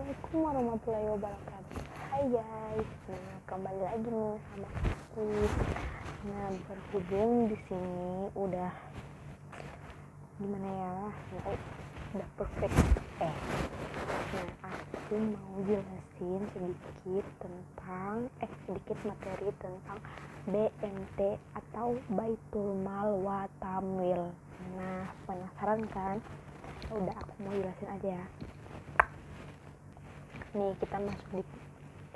Assalamualaikum warahmatullahi wabarakatuh. Hai guys, kembali lagi nih sama aku. Berhubung di sini udah gimana ya, udah perfect. Aku mau jelasin sedikit materi tentang BMT atau Baitul Mal wa Tamwil. Penasaran kan? Udah, aku mau jelasin aja ya. Nih, kita masuk di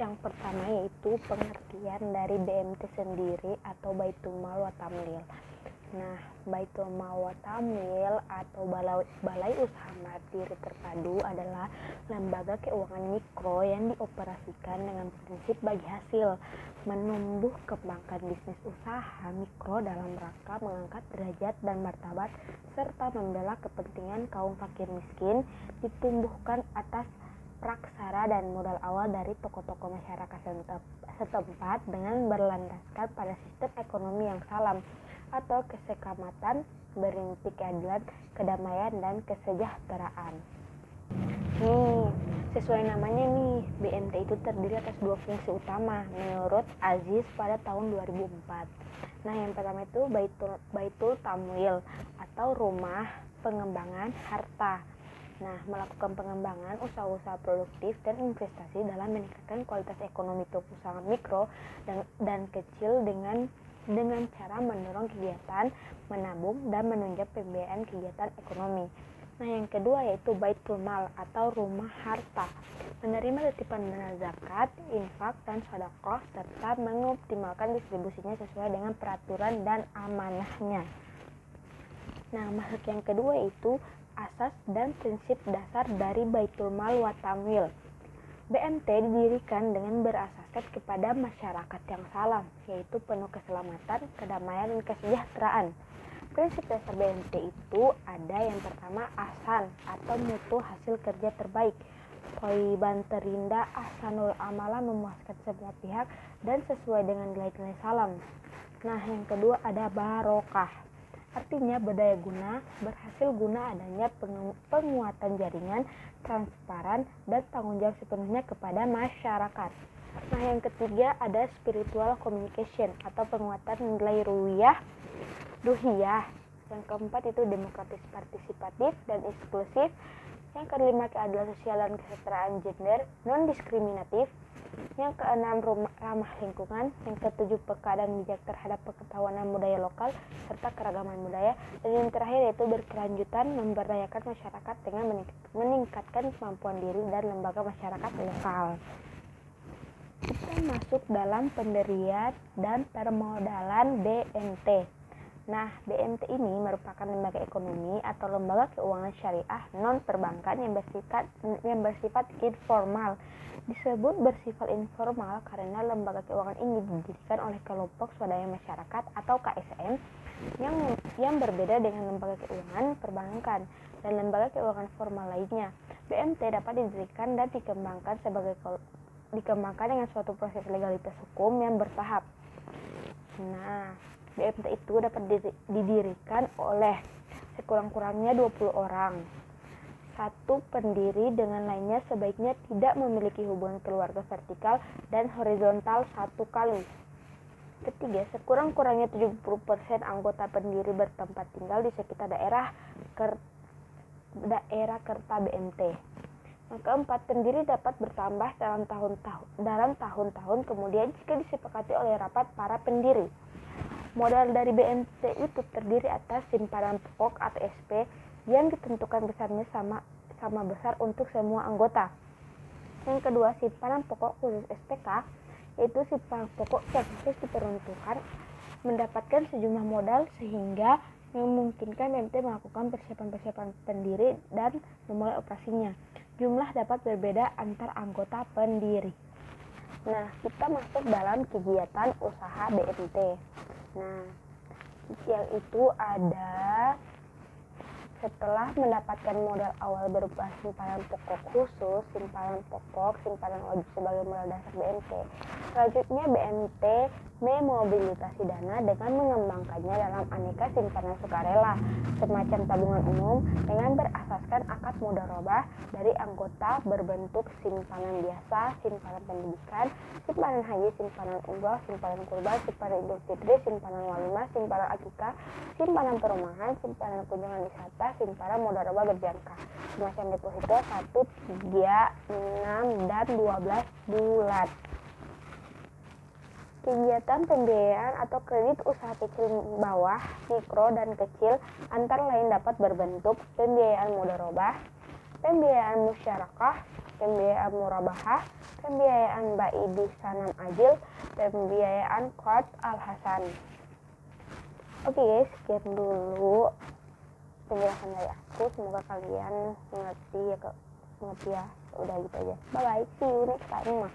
yang pertama, yaitu pengertian dari BMT sendiri atau Baitul Mal wa Tamwil. Baitul Mal wa Tamwil atau Balai Usaha Mandiri Terpadu adalah lembaga keuangan mikro yang dioperasikan dengan prinsip bagi hasil, menumbuh kembangkan bisnis usaha mikro dalam rangka mengangkat derajat dan martabat serta membela kepentingan kaum fakir miskin, ditumbuhkan atas praksara dan modal awal dari tokoh-tokoh masyarakat setempat dengan berlandaskan pada sistem ekonomi yang salam atau kesekamatan, berinti keadilan, kedamaian, dan kesejahteraan. Sesuai namanya nih, BMT itu terdiri atas dua fungsi utama menurut Aziz pada tahun 2004. Yang pertama itu Baitul Tamwil atau rumah pengembangan harta. Melakukan pengembangan usaha-usaha produktif dan investasi dalam meningkatkan kualitas ekonomi usaha mikro dan kecil dengan cara mendorong kegiatan menabung dan menunjang pembiayaan kegiatan ekonomi. Yang kedua yaitu Baitul Mal atau rumah harta, menerima titipan dana zakat, infak, dan sedekah serta mengoptimalkan distribusinya sesuai dengan peraturan dan amanahnya. Masuk yang kedua itu asas dan prinsip dasar dari Baitul Mal wa Tamwil. BMT didirikan dengan berasaskan kepada masyarakat yang salam, yaitu penuh keselamatan, kedamaian, dan kesejahteraan. Prinsip dasar BMT itu ada yang pertama ahsan atau mutu hasil kerja terbaik, thayyiban terindah, ahsanul amala memuaskan semua pihak dan sesuai dengan nilai-nilai salam. Yang kedua ada barokah, artinya berdaya guna, berhasil guna adanya penguatan jaringan, transparan, dan tanggung jawab sepenuhnya kepada masyarakat. Yang ketiga ada spiritual communication atau penguatan nilai ruhiyah. Yang keempat itu demokratis, partisipatif, dan inklusif. Yang kelima keadilan sosial dan kesetaraan gender, non diskriminatif. Yang keenam ramah lingkungan. Yang ketujuh peka dan bijak terhadap pengetahuan dan budaya lokal serta keragaman budaya. Dan yang terakhir yaitu berkelanjutan, memberdayakan masyarakat dengan meningkatkan kemampuan diri dan lembaga masyarakat lokal. Kita masuk dalam pendirian dan permodalan BMT. BMT ini merupakan lembaga ekonomi atau lembaga keuangan syariah non-perbankan yang bersifat informal. Disebut bersifat informal karena lembaga keuangan ini didirikan oleh kelompok swadaya masyarakat atau KSM yang berbeda dengan lembaga keuangan perbankan dan lembaga keuangan formal lainnya. BMT dapat didirikan dan dikembangkan dengan suatu proses legalitas hukum yang bertahap. BMT itu dapat didirikan oleh sekurang-kurangnya 20 orang. Satu pendiri dengan lainnya sebaiknya tidak memiliki hubungan keluarga vertikal dan horizontal satu kali. Ketiga, sekurang-kurangnya 70% anggota pendiri bertempat tinggal di sekitar daerah kerta BMT. Yang keempat, pendiri dapat bertambah dalam tahun-tahun kemudian jika disepakati oleh rapat para pendiri. Modal dari BMT itu terdiri atas simpanan pokok atau SP yang ditentukan besarnya sama besar untuk semua anggota. Yang kedua, simpanan pokok khusus SPK, yaitu simpanan pokok yang khusus diperuntukkan mendapatkan sejumlah modal sehingga memungkinkan BMT melakukan persiapan pendiri dan memulai operasinya. Jumlah dapat berbeda antar anggota pendiri. Kita masuk dalam kegiatan usaha BMT. Yang itu ada setelah mendapatkan modal awal berupa simpanan pokok khusus, simpanan pokok, simpanan wajib sebagai modal dasar BMT. Selanjutnya BMT memobilisasi dana dengan mengembangkannya dalam aneka simpanan sukarela, semacam tabungan umum dengan berasaskan akad mudharabah dari anggota berbentuk simpanan biasa, simpanan pendidikan, simpanan haji, simpanan umroh, simpanan kurban, simpanan idul fitri, simpanan walimah, simpanan akikah, simpanan perumahan, simpanan kunjungan wisata, simpanan mudharabah berjangka, semacam deposito 1, 3, 6, dan 12 bulan. Kegiatan pembiayaan atau kredit usaha kecil bawah, mikro, dan kecil antara lain dapat berbentuk pembiayaan mudharabah, pembiayaan musyarakah, pembiayaan murabahah, pembiayaan bai bisanan ajil, pembiayaan qard al-hasan. Oke guys, sekian dulu penjelasan dari aku. Semoga kalian mengerti ya. Udah gitu aja. Bye bye, see you next time.